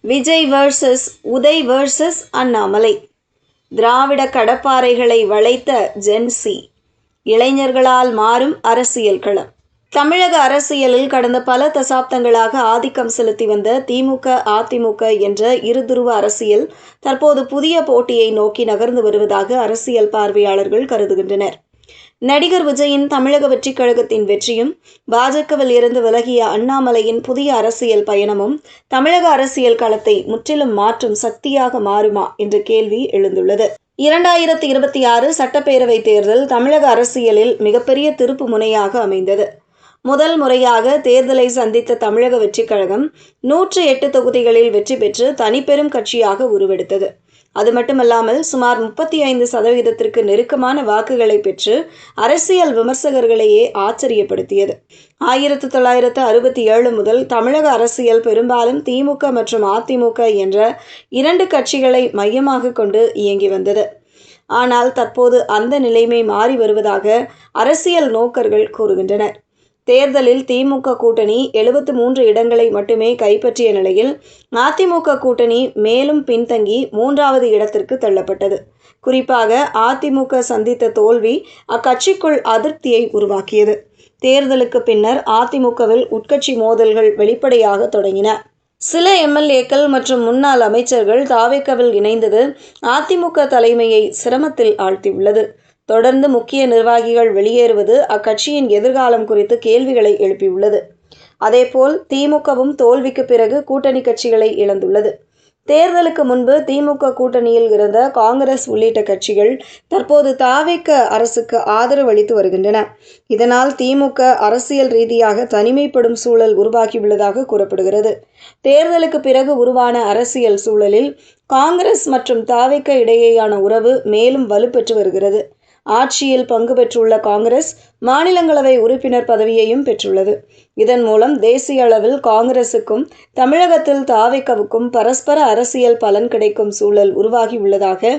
Vijay versus Udhay versus Annamalai. திராவிட கடப்பாறைகளை வளைத்த ஜென்சி. இளைஞர்களால் மாறும் அரசியல் களம். தமிழக அரசியலில் கடந்த பல தசாப்தங்களாக ஆதிக்கம் செலுத்தி வந்த திமுக, அதிமுக என்ற இருதுருவ அரசியல் தற்போது புதிய போட்டியை நோக்கி நகர்ந்து வருவதாக அரசியல் பார்வையாளர்கள் கருதுகின்றனர். நடிகர் விஜயின் தமிழக வெற்றிக் கழகத்தின் வெற்றியும், பாஜகவில் இருந்து விலகிய அண்ணாமலையின் புதிய அரசியல் பயணமும் தமிழக அரசியல் களத்தை முற்றிலும் மாற்றும் சக்தியாக மாறுமா என்ற கேள்வி எழுந்துள்ளது. 2026 சட்டப்பேரவை தேர்தல் தமிழக அரசியலில் மிகப்பெரிய திருப்பு முனையாக அமைந்தது. முதல் முறையாக தேர்தலை சந்தித்த தமிழக வெற்றிக் கழகம் 108 தொகுதிகளில் வெற்றி பெற்று தனிப்பெரும் கட்சியாக உருவெடுத்தது. அது மட்டுமல்லாமல் சுமார் 35% நெருக்கமான வாக்குகளை பெற்று அரசியல் விமர்சகர்களையே ஆச்சரியப்படுத்தியது. 1967 முதல் தமிழக அரசியல் பெரும்பாலும் திமுக மற்றும் அதிமுக என்ற 2 கட்சிகளை மையமாக கொண்டு இயங்கி வந்தது. ஆனால் தற்போது அந்த நிலைமை மாறி வருவதாக அரசியல் நோக்கர்கள் கூறுகின்றனர். தேர்தலில் திமுக கூட்டணி 73 இடங்களை மட்டுமே கைப்பற்றிய நிலையில் அதிமுக கூட்டணி மேலும் பின்தங்கி 3வது இடத்திற்கு தள்ளப்பட்டது. குறிப்பாக அதிமுக சந்தித்த தோல்வி அக்கட்சிக்குள் அதிருப்தியை உருவாக்கியது. தேர்தலுக்கு பின்னர் அதிமுகவில் உட்கட்சி மோதல்கள் வெளிப்படையாக தொடங்கின. சில எம்எல்ஏக்கள் மற்றும் முன்னாள் அமைச்சர்கள் தாவேக்காவில் இணைந்தது அதிமுக தலைமையை சிரமத்தில் ஆழ்த்தியுள்ளது. தொடர்ந்து முக்கிய நிர்வாகிகள் வெளியேறுவது அக்கட்சியின் எதிர்காலம் குறித்து கேள்விகளை எழுப்பியுள்ளது. அதேபோல் திமுகவும் தோல்விக்கு பிறகு கூட்டணி கட்சிகளை இழந்துள்ளது. தேர்தலுக்கு முன்பு திமுக கூட்டணியில் இருந்த காங்கிரஸ் உள்ளிட்ட கட்சிகள் தற்போது தாவேக்க அரசுக்கு ஆதரவு அளித்து வருகின்றன. இதனால் திமுக அரசியல் ரீதியாக தனிமைப்படும் சூழல் உருவாகியுள்ளதாக கூறப்படுகிறது. தேர்தலுக்கு பிறகு உருவான அரசியல் சூழலில் காங்கிரஸ் மற்றும் தாவேக்க இடையேயான உறவு மேலும் வலுப்பெற்று வருகிறது. ஆட்சியில் பங்கு பெற்றுள்ள காங்கிரஸ் மாநிலங்களவை உறுப்பினர் பதவியையும் பெற்றுள்ளது. இதன் மூலம் தேசிய அளவில் காங்கிரசுக்கும் தமிழகத்தில் தாவேக்காவுக்கும் பரஸ்பர அரசியல் பலன் கிடைக்கும் சூழல் உருவாகியுள்ளதாக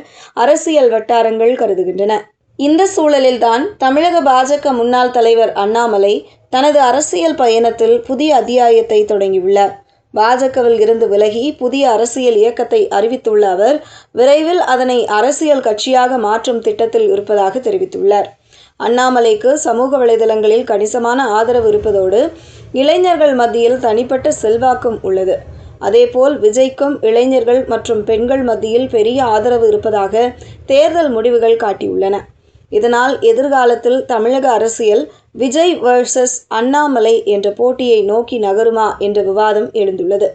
அரசியல் வட்டாரங்கள் கருதுகின்றன. இந்த சூழலில்தான் தமிழக பாஜக முன்னாள் தலைவர் அண்ணாமலை தனது அரசியல் பயணத்தில் புதிய அத்தியாயத்தை தொடங்கியுள்ளார். பாஜகவில் இருந்து விலகி புதிய அரசியல் இயக்கத்தை அறிவித்துள்ள அவர் விரைவில் அதனை அரசியல் கட்சியாக மாற்றும் திட்டத்தில் இருப்பதாக தெரிவித்துள்ளார். அண்ணாமலைக்கு சமூக வலைதளங்களில் கணிசமான ஆதரவு இருப்பதோடு இளைஞர்கள் மத்தியில் தனிப்பட்ட செல்வாக்கும் உள்ளது. அதேபோல் விஜய்க்கும் இளைஞர்கள் மற்றும் பெண்கள் மத்தியில் பெரிய ஆதரவு இருப்பதாக தேர்தல் முடிவுகள் காட்டியுள்ளன. இதனால் எதிர்காலத்தில் தமிழக அரசியல் விஜய் வர்சஸ் அண்ணாமலை என்ற போட்டியை நோக்கி நகருமா என்ற விவாதம் எழுந்துள்ளது.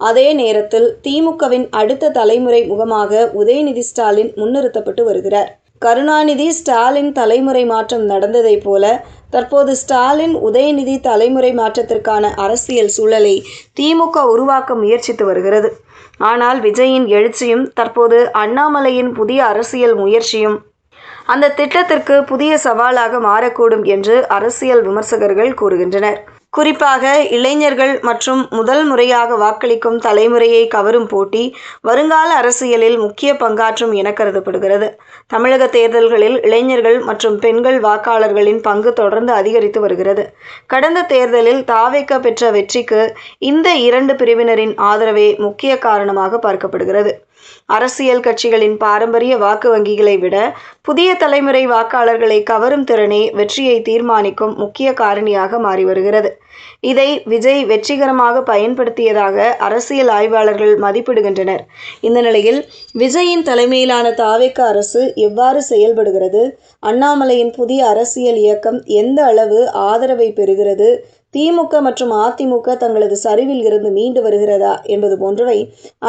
அதே நேரத்தில் திமுகவின் அடுத்த தலைமுறை முகமாக உதயநிதி ஸ்டாலின் முன்னிறுத்தப்பட்டு வருகிறார். கருணாநிதி ஸ்டாலின் தலைமுறை மாற்றம் நடந்ததைப் போல தற்போது ஸ்டாலின் உதயநிதி தலைமுறை மாற்றத்திற்கான அரசியல் சூழலை திமுக உருவாக்க முயற்சித்து வருகிறது. ஆனால் விஜயின் எழுச்சியும் தற்போது அண்ணாமலையின் புதிய அரசியல் முயற்சியும் அந்த திட்டத்திற்கு புதிய சவாலாக மாறக்கூடும் என்று அரசியல் விமர்சகர்கள் கூறுகின்றனர். குறிப்பாக இளைஞர்கள் மற்றும் முதல் முறையாக வாக்களிக்கும் தலைமுறையை கவரும் போட்டி வருங்கால அரசியலில் முக்கிய பங்காற்றும் என கருதப்படுகிறது. தமிழக தேர்தல்களில் இளைஞர்கள் மற்றும் பெண்கள் வாக்காளர்களின் பங்கு தொடர்ந்து அதிகரித்து வருகிறது. கடந்த தேர்தலில் தாவேக்கா பெற்ற வெற்றிக்கு இந்த 2 பிரிவினரின் ஆதரவே முக்கிய காரணமாக பார்க்கப்படுகிறது. அரசியல் கட்சிகளின் பாரம்பரிய வாக்கு வங்கிகளை விட புதிய தலைமுறை வாக்காளர்களை கவரும் திறனே வெற்றியை தீர்மானிக்கும் முக்கிய காரணியாக மாறி வருகிறது. இதை விஜய் வெற்றிகரமாக பயன்படுத்தியதாக அரசியல் ஆய்வாளர்கள் மதிப்பிடுகின்றனர். இந்த நிலையில் விஜயின் தலைமையிலான தாவேக்கா அரசு எவ்வாறு செயல்படுகிறது, அண்ணாமலையின் புதிய அரசியல் இயக்கம் எந்த அளவு ஆதரவை பெறுகிறது, திமுக மற்றும் அதிமுக தங்களது சரிவில் இருந்து மீண்டு வருகிறதா என்பது போன்றவை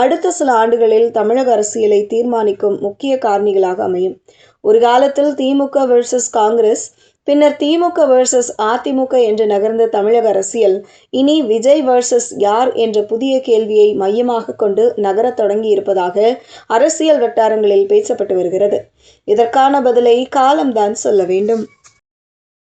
அடுத்த சில ஆண்டுகளில் தமிழக அரசியலை தீர்மானிக்கும் முக்கிய காரணிகளாக அமையும். ஒரு காலத்தில் திமுக வெர்சஸ் காங்கிரஸ், பின்னர் திமுக வெர்சஸ் அதிமுக என்று நகர்ந்த தமிழக அரசியல் இனி விஜய் வெர்சஸ் யார் என்ற புதிய கேள்வியை மையமாக கொண்டு நகரத் தொடங்கி இருப்பதாக அரசியல் வட்டாரங்களில் பேசப்பட்டு வருகிறது. இதற்கான பதிலை காலம்தான் சொல்ல வேண்டும்.